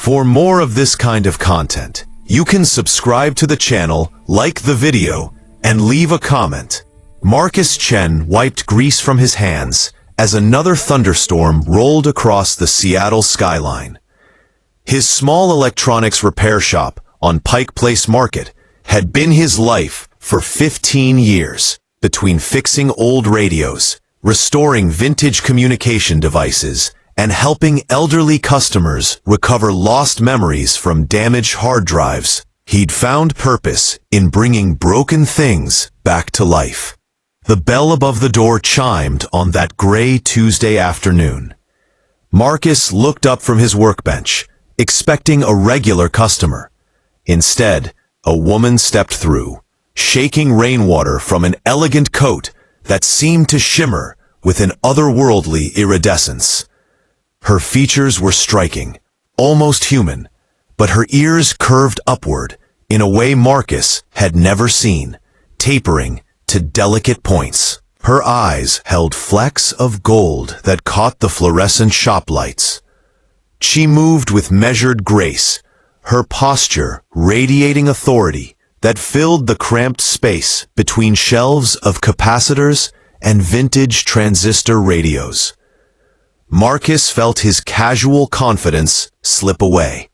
For more of this kind of content, you can subscribe to the channel, like the video, and leave a comment. Marcus Chen wiped grease from his hands as another thunderstorm rolled across the Seattle skyline. His small electronics repair shop on Pike Place Market had been his life for 15 years, between fixing old radios, restoring vintage communication devices, and helping elderly customers recover lost memories from damaged hard drives. He'd found purpose in bringing broken things back to life. The bell above the door chimed on that gray Tuesday afternoon. Marcus looked up from his workbench, expecting a regular customer. Instead, a woman stepped through, shaking rainwater from an elegant coat that seemed to shimmer with an otherworldly iridescence. Her features were striking, almost human, but her ears curved upward in a way Marcus had never seen, tapering to delicate points. Her eyes held flecks of gold that caught the fluorescent shop lights. She moved with measured grace, her posture radiating authority that filled the cramped space between shelves of capacitors and vintage transistor radios. Marcus felt his casual confidence slip away.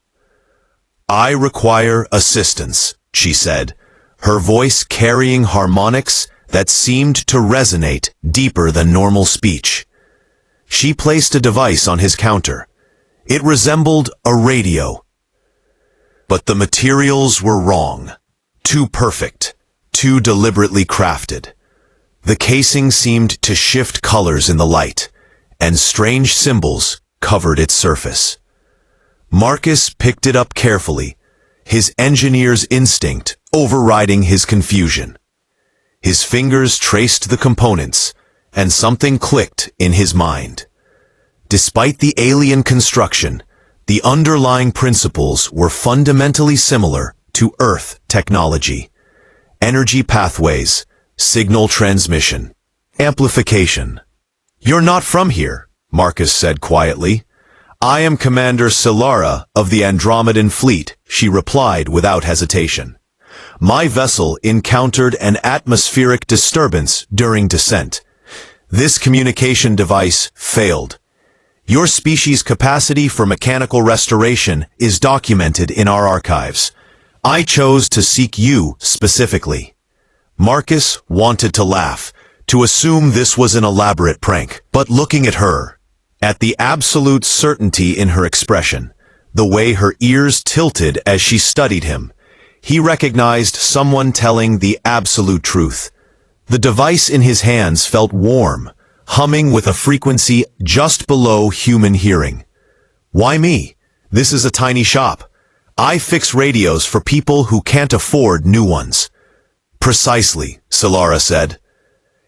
"I require assistance," she said, her voice carrying harmonics that seemed to resonate deeper than normal speech. She placed a device on his counter. It resembled a radio. But the materials were wrong. Too perfect, too deliberately crafted. The casing seemed to shift colors in the light, and strange symbols covered its surface. Marcus picked it up carefully, his engineer's instinct overriding his confusion. His fingers traced the components, and something clicked in his mind. Despite the alien construction, the underlying principles were fundamentally similar to Earth technology: energy pathways, signal transmission, amplification. "You're not from here," Marcus said quietly. "I am Commander Solara of the Andromedan Fleet," she replied without hesitation. "My vessel encountered an atmospheric disturbance during descent. This communication device failed. Your species' capacity for mechanical restoration is documented in our archives. I chose to seek you specifically." Marcus wanted to laugh, to assume this was an elaborate prank, but looking at her, at the absolute certainty in her expression, the way her ears tilted as she studied him, he recognized someone telling the absolute truth. The device in his hands felt warm, humming with a frequency just below human hearing. "Why me? This is a tiny shop. I fix radios for people who can't afford new ones." "Precisely," Solara said.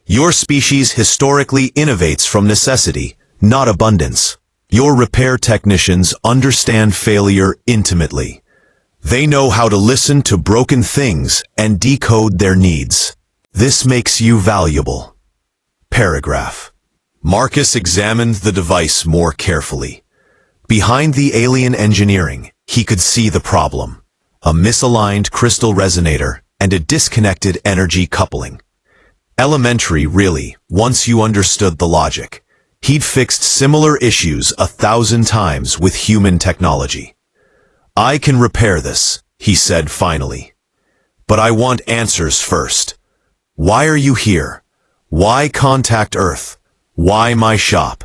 "Your species historically innovates from necessity, not abundance. Your repair technicians understand failure intimately. They know how to listen to broken things and decode their needs. This makes you valuable." Paragraph. Marcus examined the device more carefully. Behind the alien engineering, he could see the problem: a misaligned crystal resonator and a disconnected energy coupling. Elementary, really, once you understood the logic. He'd fixed similar issues 1,000 times with human technology. "I can repair this," he said finally. "But I want answers first. Why are you here? Why contact Earth? Why my shop?"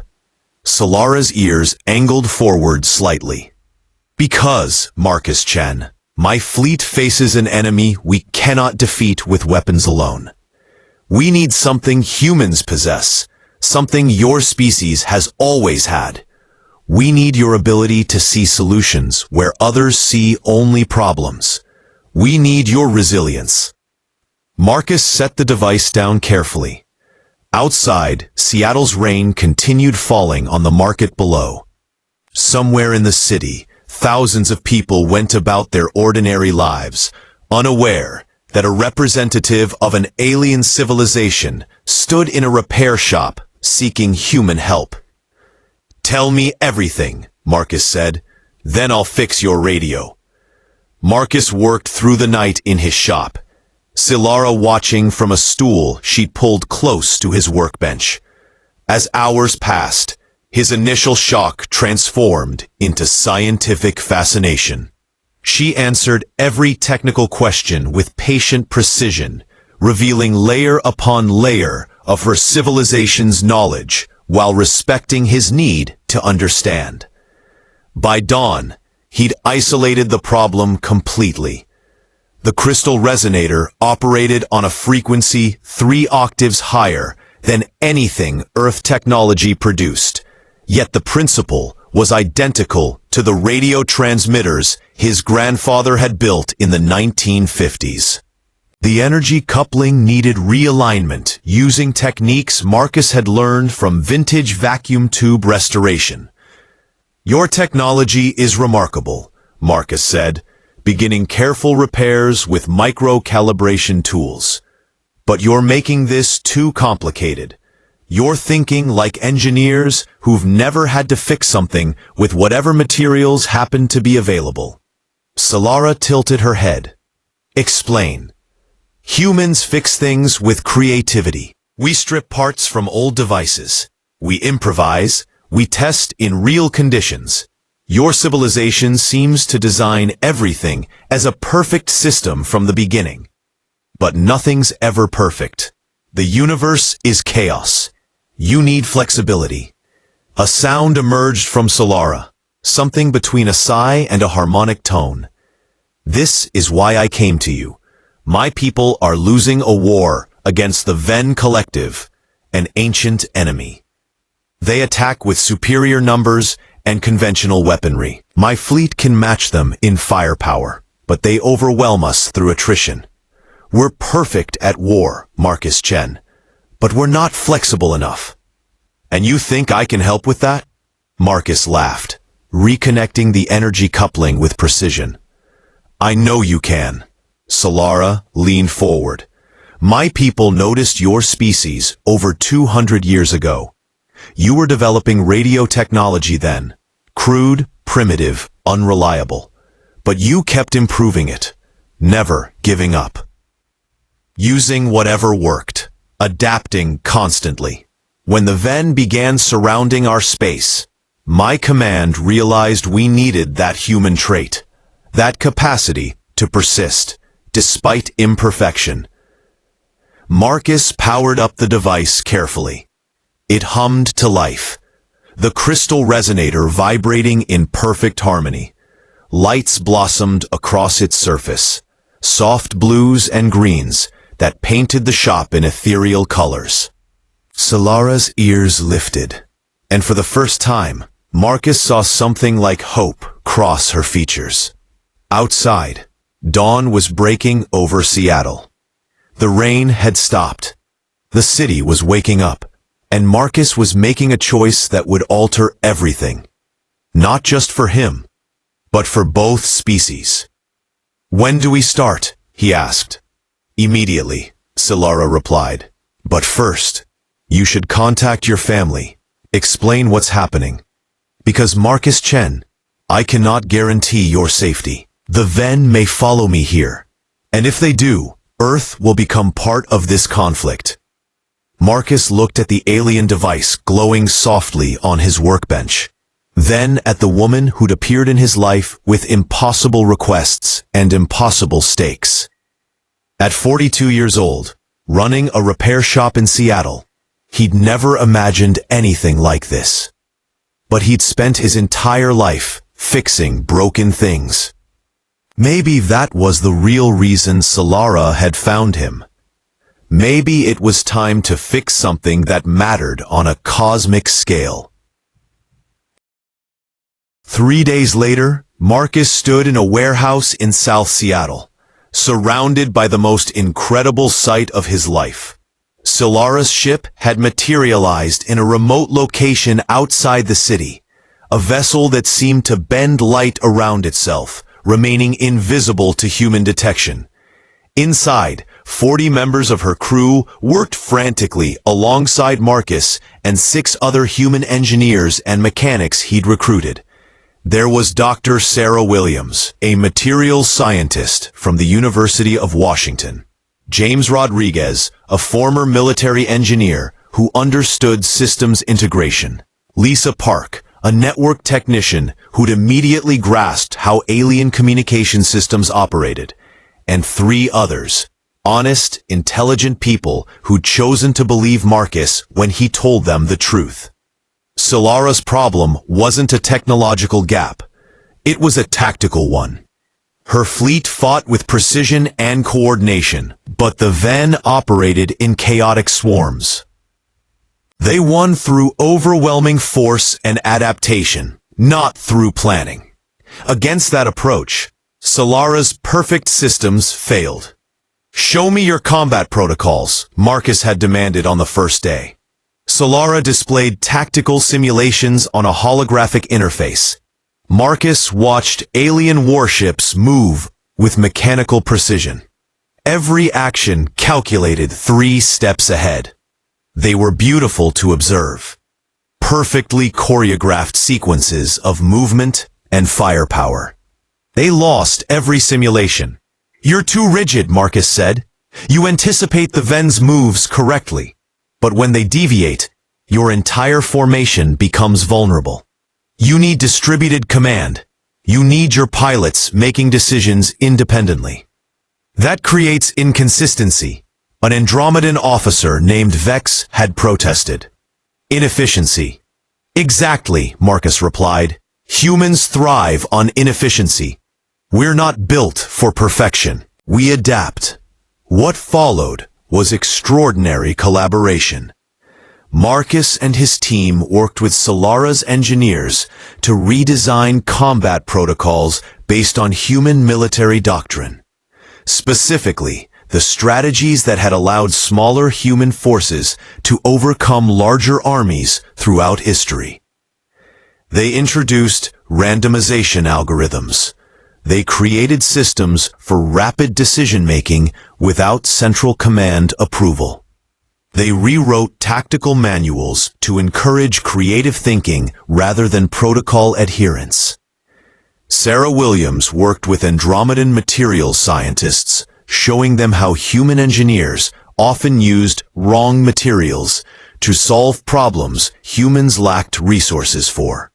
Solara's ears angled forward slightly. "Because, Marcus Chen, my fleet faces an enemy we cannot defeat with weapons alone. We need something humans possess, something your species has always had. We need your ability to see solutions where others see only problems. We need your resilience." Marcus set the device down carefully. Outside, Seattle's rain continued falling on the market below. Somewhere in the city, thousands of people went about their ordinary lives, unaware that a representative of an alien civilization stood in a repair shop seeking human help. "Tell me everything," Marcus said. Then I'll fix your radio." Marcus worked through the night in his shop, Solara watching from a stool she'd pulled close to his workbench. As hours passed, his initial shock transformed into scientific fascination. She answered every technical question with patient precision, revealing layer upon layer of her civilization's knowledge while respecting his need to understand. By dawn, he'd isolated the problem completely. The crystal resonator operated on a frequency 3 octaves higher than anything Earth technology produced, yet the principle was identical to the radio transmitters his grandfather had built in the 1950s. The energy coupling needed realignment using techniques Marcus had learned from vintage vacuum tube restoration. "Your technology is remarkable," Marcus said, beginning careful repairs with micro-calibration tools. "But you're making this too complicated. You're thinking like engineers who've never had to fix something with whatever materials happen to be available." Solara tilted her head. "Explain." "Humans fix things with creativity. We strip parts from old devices. We improvise. We test in real conditions. Your civilization seems to design everything as a perfect system from the beginning. But nothing's ever perfect. The universe is chaos. You need flexibility." A sound emerged from Solara, something between a sigh and a harmonic tone. "This is why I came to you. My people are losing a war against the Venn Collective, an ancient enemy. They attack with superior numbers and conventional weaponry. My fleet can match them in firepower, but they overwhelm us through attrition. We're perfect at war, Marcus Chen, but we're not flexible enough. And you think I can help with that?" Marcus laughed, reconnecting the energy coupling with precision. "I know you can." Solara leaned forward. "My people noticed your species over 200 years ago. You were developing radio technology then, crude, primitive, unreliable. But you kept improving it, never giving up. Using whatever worked, adapting constantly. When the Venn began surrounding our space, my command realized we needed that human trait, that capacity to persist, despite imperfection." Marcus powered up the device carefully. It hummed to life, the crystal resonator vibrating in perfect harmony. Lights blossomed across its surface, soft blues and greens that painted the shop in ethereal colors. Solara's ears lifted, and for the first time, Marcus saw something like hope cross her features. Outside, dawn was breaking over Seattle. The rain had stopped. The city was waking up, and Marcus was making a choice that would alter everything. Not just for him, but for both species. "When do we start?" he asked. "Immediately," Solara replied. "But first, you should contact your family, explain what's happening. Because Marcus Chen, I cannot guarantee your safety. The Venn may follow me here, and if they do, Earth will become part of this conflict." Marcus looked at the alien device glowing softly on his workbench, then at the woman who'd appeared in his life with impossible requests and impossible stakes. At 42 years old, running a repair shop in Seattle, he'd never imagined anything like this. But he'd spent his entire life fixing broken things. Maybe that was the real reason Solara had found him. Maybe it was time to fix something that mattered on a cosmic scale. 3 days later, Marcus stood in a warehouse in South Seattle, surrounded by the most incredible sight of his life. Solara's ship had materialized in a remote location outside the city, a vessel that seemed to bend light around itself, remaining invisible to human detection. Inside, 40 members of her crew worked frantically alongside Marcus and 6 other human engineers and mechanics he'd recruited. There was Dr. Sarah Williams, a materials scientist from the University of Washington. James Rodriguez, a former military engineer who understood systems integration. Lisa Park, a network technician who'd immediately grasped how alien communication systems operated. And 3 others, honest, intelligent people who'd chosen to believe Marcus when he told them the truth. Solara's problem wasn't a technological gap. It was a tactical one. Her fleet fought with precision and coordination, but the Ven operated in chaotic swarms. They won through overwhelming force and adaptation, not through planning. Against that approach, Solara's perfect systems failed. "Show me your combat protocols," Marcus had demanded on the first day. Solara displayed tactical simulations on a holographic interface. Marcus watched alien warships move with mechanical precision. Every action calculated 3 steps ahead. They were beautiful to observe. Perfectly choreographed sequences of movement and firepower. They lost every simulation. "You're too rigid," Marcus said. "You anticipate the Ven's moves correctly. But when they deviate, your entire formation becomes vulnerable. You need distributed command. You need your pilots making decisions independently. That creates inconsistency." An Andromedan officer named Vex had protested. "Inefficiency." "Exactly," Marcus replied. "Humans thrive on inefficiency. We're not built for perfection. We adapt." What followed was extraordinary collaboration. Marcus and his team worked with Solara's engineers to redesign combat protocols based on human military doctrine. Specifically, the strategies that had allowed smaller human forces to overcome larger armies throughout history. They introduced randomization algorithms. They created systems for rapid decision-making without central command approval. They rewrote tactical manuals to encourage creative thinking rather than protocol adherence. Sarah Williams worked with Andromedan materials scientists, showing them how human engineers often used wrong materials to solve problems humans lacked resources for.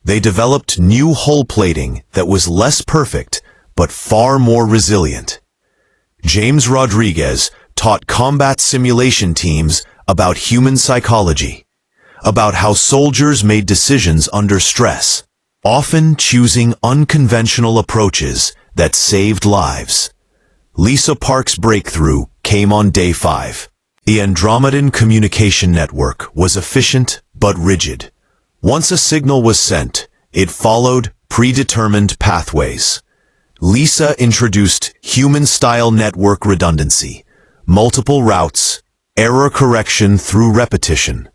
They developed new hull plating that was less perfect, but far more resilient. James Rodriguez taught combat simulation teams about human psychology, about how soldiers made decisions under stress, often choosing unconventional approaches that saved lives. Lisa Park's breakthrough came on day 5. The Andromedan communication network was efficient but rigid. Once a signal was sent, it followed predetermined pathways. Lisa introduced human-style network redundancy, multiple routes, error correction through repetition,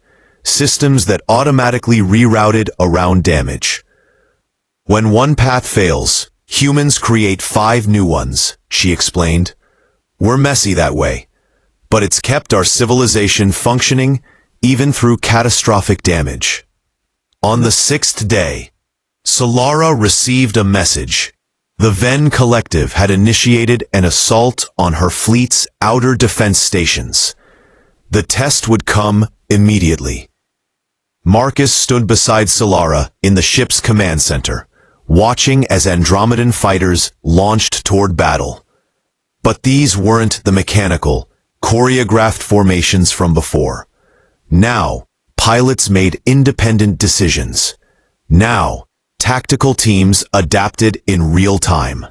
systems that automatically rerouted around damage. When one path fails, humans create 5 new ones, she explained. We're messy that way, but it's kept our civilization functioning even through catastrophic damage. On the 6th day, Solara received a message. The Ven Collective had initiated an assault on her fleet's outer defense stations. The test would come immediately. Marcus stood beside Solara in the ship's command center, watching as Andromedan fighters launched toward battle. But these weren't the mechanical, choreographed formations from before. Now, pilots made independent decisions. Now, tactical teams adapted in real time.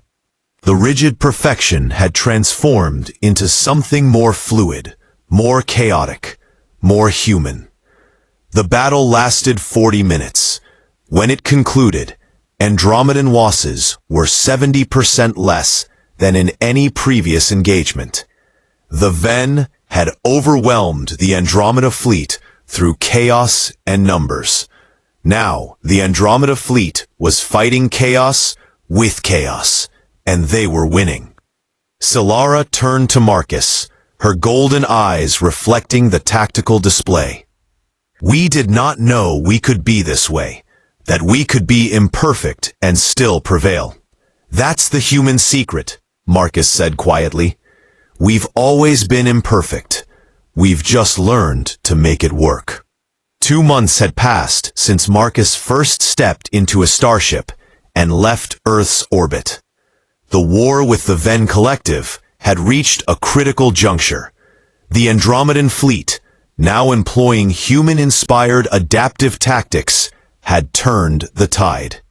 The rigid perfection had transformed into something more fluid, more chaotic, more human. The battle lasted 40 minutes. When it concluded, Andromedan losses were 70% less than in any previous engagement. The Ven had overwhelmed the Andromeda fleet through chaos and numbers. Now, the Andromeda fleet was fighting chaos with chaos, and they were winning. Solara turned to Marcus, her golden eyes reflecting the tactical display. We did not know we could be this way. that we could be imperfect and still prevail. That's the human secret, Marcus said quietly. We've always been imperfect. We've just learned to make it work. 2 months had passed since Marcus first stepped into a starship and left Earth's orbit. The war with the Venn Collective had reached a critical juncture. The Andromedan fleet, now employing human-inspired adaptive tactics, had turned the tide.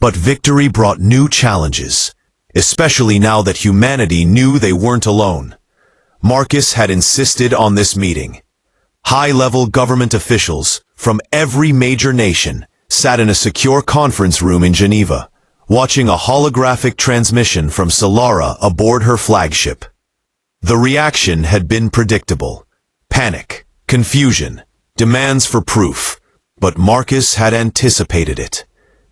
But victory brought new challenges, especially now that humanity knew they weren't alone. Marcus had insisted on this meeting. High-level government officials from every major nation sat in a secure conference room in Geneva, watching a holographic transmission from Solara aboard her flagship. The reaction had been predictable. Panic, confusion, demands for proof. But Marcus had anticipated it.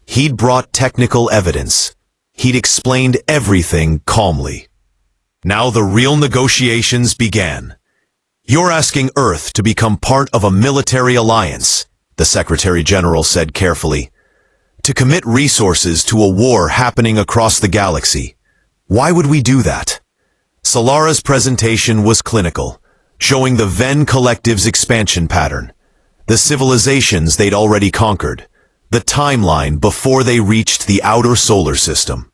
He'd brought technical evidence. He'd explained everything calmly. Now the real negotiations began. You're asking Earth to become part of a military alliance, the Secretary General said carefully. To commit resources to a war happening across the galaxy. Why would we do that? Solara's presentation was clinical, showing the Venn Collective's expansion pattern, the civilizations they'd already conquered, the timeline before they reached the outer solar system.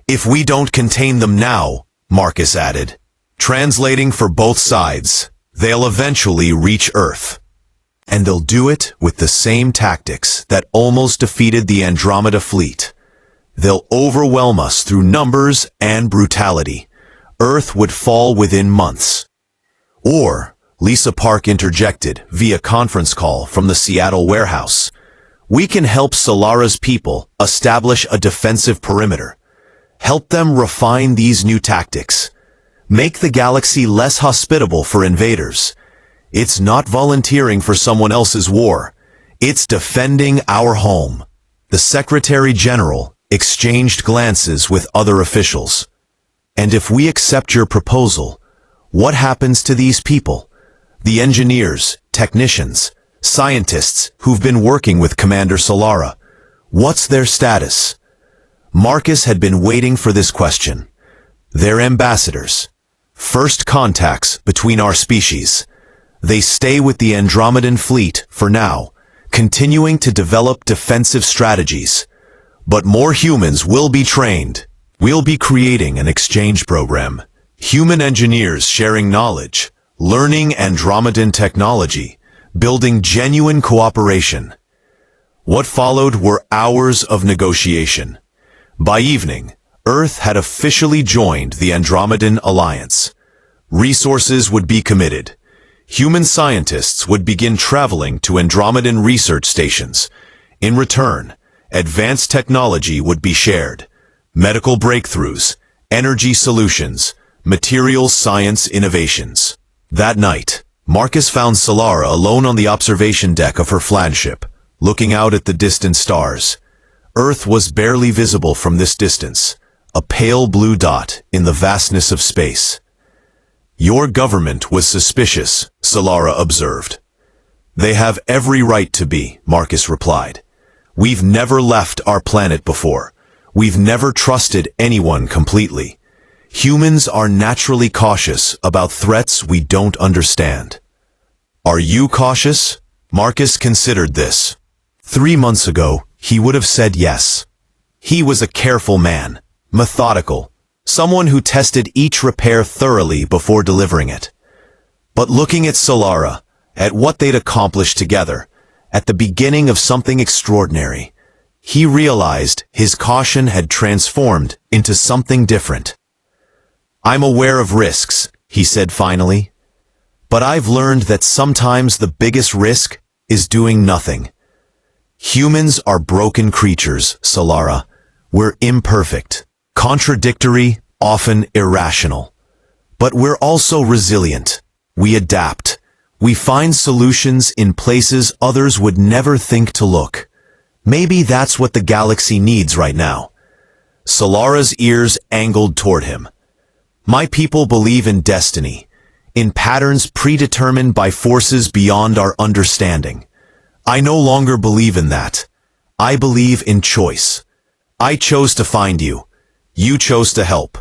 If we don't contain them now, Marcus added, translating for both sides, they'll eventually reach Earth. And they'll do it with the same tactics that almost defeated the Andromeda fleet. They'll overwhelm us through numbers and brutality. Earth would fall within months. Or, Lisa Park interjected via conference call from the Seattle warehouse, we can help Solara's people establish a defensive perimeter. Help them refine these new tactics. Make the galaxy less hospitable for invaders. It's not volunteering for someone else's war. It's defending our home. The Secretary General exchanged glances with other officials. And if we accept your proposal, what happens to these people? The engineers, technicians, scientists who've been working with Commander Solara. What's their status? Marcus had been waiting for this question. They're ambassadors. First contacts between our species. They stay with the Andromedan fleet for now, continuing to develop defensive strategies. But more humans will be trained. We'll be creating an exchange program. Human engineers sharing knowledge, learning Andromedan technology, building genuine cooperation. What followed were hours of negotiation. By evening, Earth had officially joined the Andromedan Alliance. Resources would be committed. Human scientists would begin traveling to Andromedan research stations. In return, advanced technology would be shared. Medical breakthroughs, energy solutions, materials science innovations. That night, Marcus found Solara alone on the observation deck of her flagship, looking out at the distant stars. Earth was barely visible from this distance, a pale blue dot in the vastness of space. Your government was suspicious, Solara observed. They have every right to be, Marcus replied. We've never left our planet before. We've never trusted anyone completely. Humans are naturally cautious about threats we don't understand. Are you cautious? Marcus considered this. 3 months ago, he would have said yes. He was a careful man, methodical, someone who tested each repair thoroughly before delivering it. But looking at Solara, at what they'd accomplished together, at the beginning of something extraordinary, he realized his caution had transformed into something different. I'm aware of risks, he said finally. But I've learned that sometimes the biggest risk is doing nothing. Humans are broken creatures, Solara. We're imperfect, contradictory, often irrational. But we're also resilient. We adapt. We find solutions in places others would never think to look. Maybe that's what the galaxy needs right now. Solara's ears angled toward him. My people believe in destiny, in patterns predetermined by forces beyond our understanding. I no longer believe in that. I believe in choice. I chose to find you. You chose to help.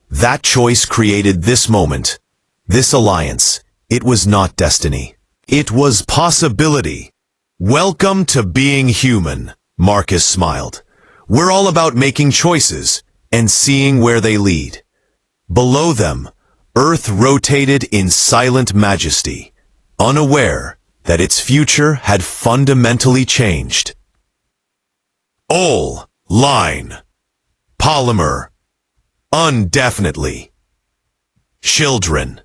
That choice created this moment, this alliance. It was not destiny. It was possibility. Welcome to being human, Marcus smiled. We're all about making choices and seeing where they lead. Below them, Earth rotated in silent majesty, unaware that its future had fundamentally changed. Ol, line. Polymer. Indefinitely. Children.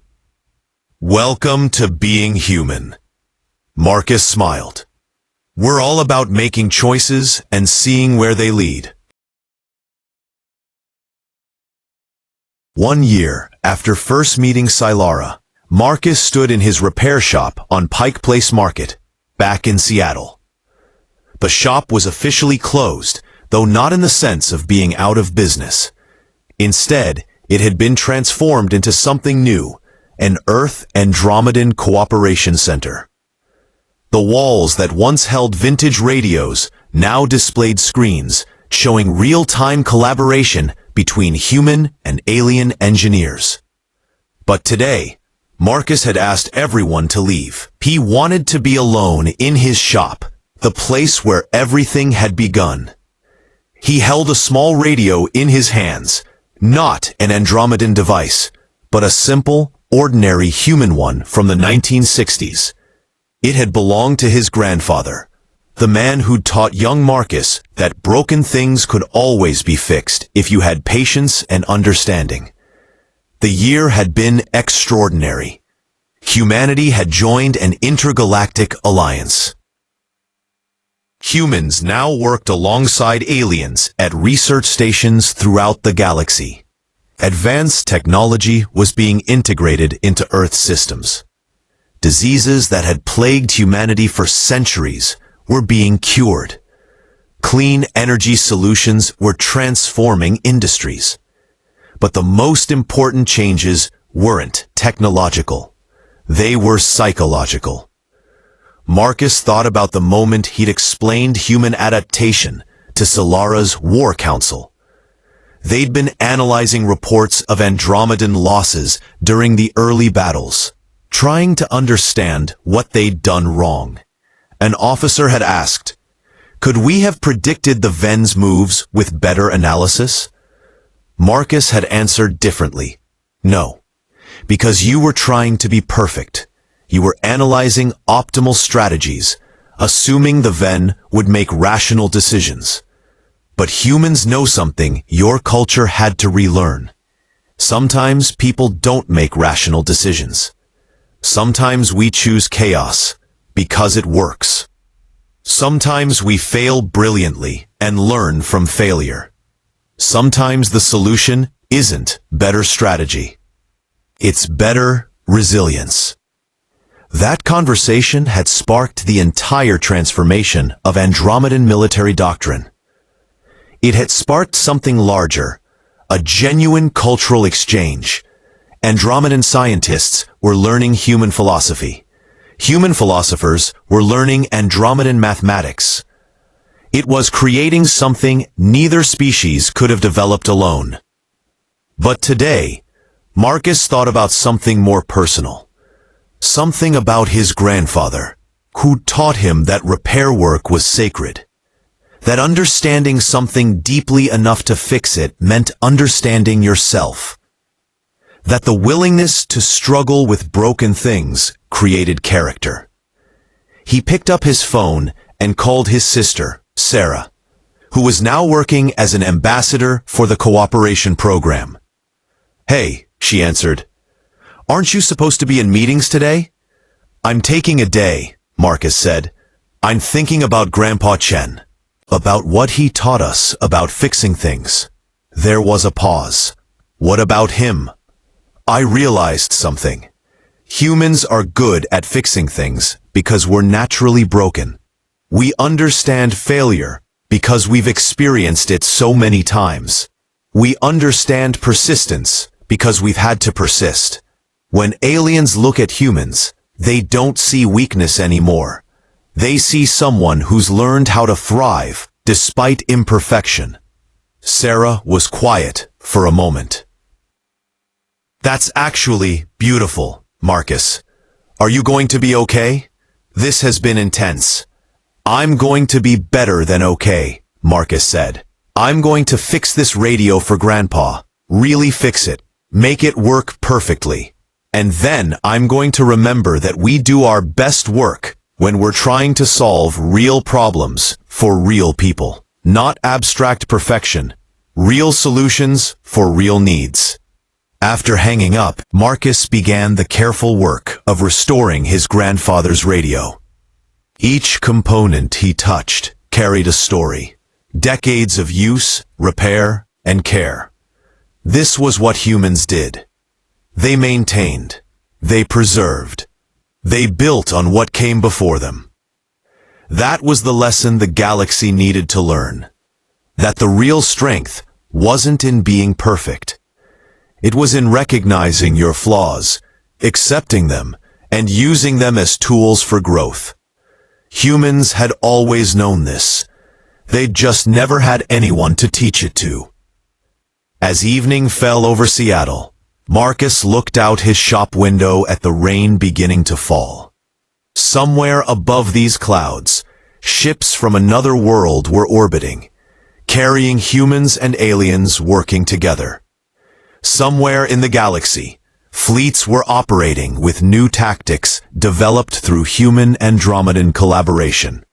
Welcome to being human. Marcus smiled. We're all about making choices and seeing where they lead. 1 year after first meeting Silara, Marcus stood in his repair shop on Pike Place Market, back in Seattle. The shop was officially closed, though not in the sense of being out of business. Instead, it had been transformed into something new, an Earth-Andromedan Cooperation Center. The walls that once held vintage radios now displayed screens showing real-time collaboration between human and alien engineers. But today, Marcus had asked everyone to leave. He wanted to be alone in his shop, the place where everything had begun. He held a small radio in his hands, not an Andromedan device, but a simple, ordinary human one from the 1960s. It had belonged to his grandfather, the man who'd taught young Marcus that broken things could always be fixed if you had patience and understanding. The year had been extraordinary. Humanity had joined an intergalactic alliance. Humans now worked alongside aliens at research stations throughout the galaxy. Advanced technology was being integrated into Earth systems. Diseases that had plagued humanity for centuries were being cured. Clean energy solutions were transforming industries. But the most important changes weren't technological. They were psychological. Marcus thought about the moment he'd explained human adaptation to Silara's War Council. They'd been analyzing reports of Andromedan losses during the early battles, trying to understand what they'd done wrong. An officer had asked, "Could we have predicted the Ven's moves with better analysis?" Marcus had answered differently. No, because you were trying to be perfect. You were analyzing optimal strategies, assuming the Ven would make rational decisions. But humans know something your culture had to relearn. Sometimes people don't make rational decisions. Sometimes we choose chaos because it works. Sometimes we fail brilliantly and learn from failure. Sometimes the solution isn't better strategy. It's better resilience. That conversation had sparked the entire transformation of Andromedan military doctrine. It had sparked something larger, a genuine cultural exchange. Andromedan scientists were learning human philosophy. Human philosophers were learning Andromedan mathematics. It was creating something neither species could have developed alone. But today, Marcus thought about something more personal. Something about his grandfather, who taught him that repair work was sacred. That understanding something deeply enough to fix it meant understanding yourself. That the willingness to struggle with broken things created character. He picked up his phone and called his sister, Sarah, who was now working as an ambassador for the cooperation program. "Hey," she answered. "Aren't you supposed to be in meetings today?" "I'm taking a day," Marcus said. "I'm thinking about Grandpa Chen, about what he taught us about fixing things." There was a pause. What about him? I realized something. Humans are good at fixing things because we're naturally broken. We understand failure because we've experienced it so many times. We understand persistence because we've had to persist. When aliens look at humans, they don't see weakness anymore. They see someone who's learned how to thrive despite imperfection. Sarah was quiet for a moment. That's actually beautiful, Marcus. Are you going to be okay? This has been intense. I'm going to be better than okay, Marcus said. I'm going to fix this radio for Grandpa. Really fix it. Make it work perfectly. And then I'm going to remember that we do our best work when we're trying to solve real problems for real people. Not abstract perfection. Real solutions for real needs. After hanging up, Marcus began the careful work of restoring his grandfather's radio. Each component he touched carried a story. Decades of use, repair, and care. This was what humans did. They maintained. They preserved. They built on what came before them. That was the lesson the galaxy needed to learn. That the real strength wasn't in being perfect. It was in recognizing your flaws, accepting them, and using them as tools for growth. Humans had always known this. They'd just never had anyone to teach it to. As evening fell over Seattle, Marcus looked out his shop window at the rain beginning to fall. Somewhere above these clouds, ships from another world were orbiting, carrying humans and aliens working together. Somewhere in the galaxy, fleets were operating with new tactics developed through human-Andromedan collaboration.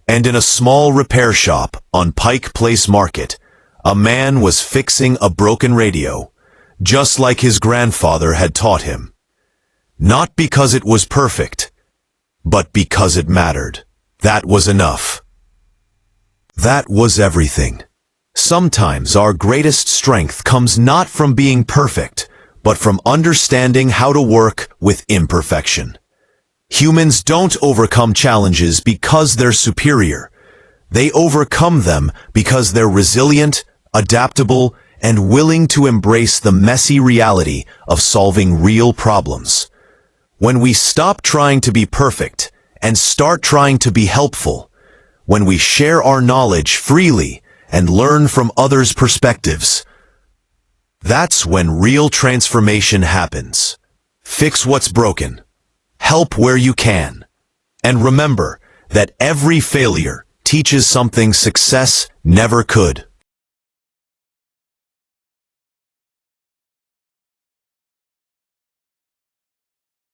And in a small repair shop on Pike Place Market, a man was fixing a broken radio, just like his grandfather had taught him. Not because it was perfect, but because it mattered. That was enough. That was everything. Sometimes our greatest strength comes not from being perfect, but from understanding how to work with imperfection. Humans don't overcome challenges because they're superior. They overcome them because they're resilient, adaptable, and willing to embrace the messy reality of solving real problems. When we stop trying to be perfect and start trying to be helpful, when we share our knowledge freely and learn from others' perspectives, that's when real transformation happens. Fix what's broken. Help where you can. And remember that every failure teaches something success never could.